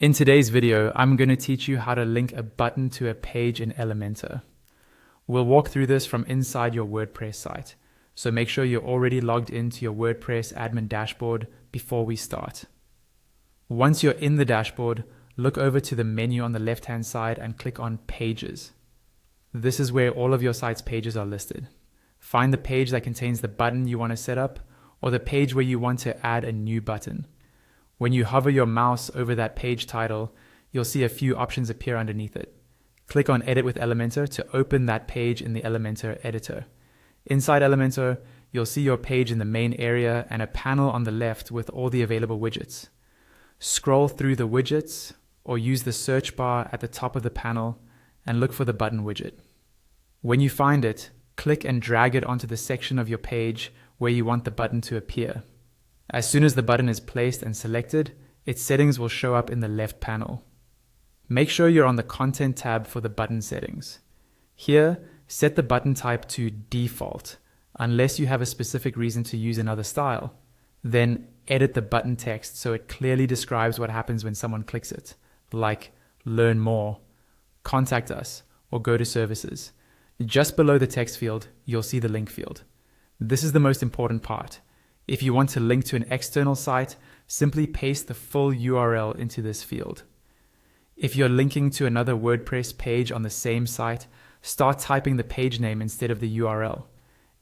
In today's video, I'm going to teach you how to link a button to a page in Elementor. We'll walk through this from inside your WordPress site, so make sure you're already logged into your WordPress admin dashboard before we start. Once you're in the dashboard, look over to the menu on the left-hand side and click on Pages. This is where all of your site's pages are listed. Find the page that contains the button you want to set up, or the page where you want to add a new button. When you hover your mouse over that page title, you'll see a few options appear underneath it. Click on Edit with Elementor to open that page in the Elementor editor. Inside Elementor, you'll see your page in the main area and a panel on the left with all the available widgets. Scroll through the widgets or use the search bar at the top of the panel and look for the button widget. When you find it, click and drag it onto the section of your page where you want the button to appear. As soon as the button is placed and selected, its settings will show up in the left panel. Make sure you're on the Content tab for the button settings. Here, set the button type to default, unless you have a specific reason to use another style. Then edit the button text so it clearly describes what happens when someone clicks it, like Learn More, Contact Us, or Go to Services. Just below the text field, you'll see the link field. This is the most important part. If you want to link to an external site, simply paste the full URL into this field. If you're linking to another WordPress page on the same site, start typing the page name instead of the URL.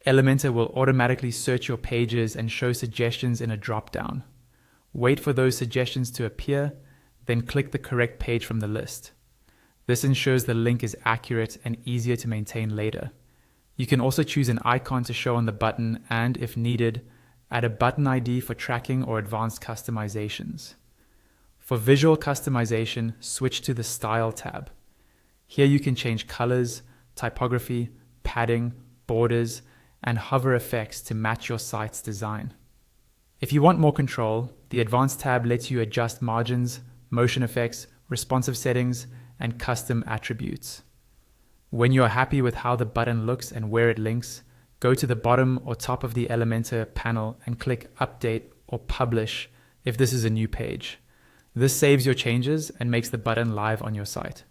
Elementor will automatically search your pages and show suggestions in a drop-down. Wait for those suggestions to appear, then click the correct page from the list. This ensures the link is accurate and easier to maintain later. You can also choose an icon to show on the button and, if needed, add a button ID for tracking or advanced customizations. For visual customization, switch to the Style tab. Here you can change colors, typography, padding, borders, and hover effects to match your site's design. If you want more control, the Advanced tab lets you adjust margins, motion effects, responsive settings, and custom attributes. When you are happy with how the button looks and where it links, go to the bottom or top of the Elementor panel and click Update or Publish if this is a new page. This saves your changes and makes the button live on your site.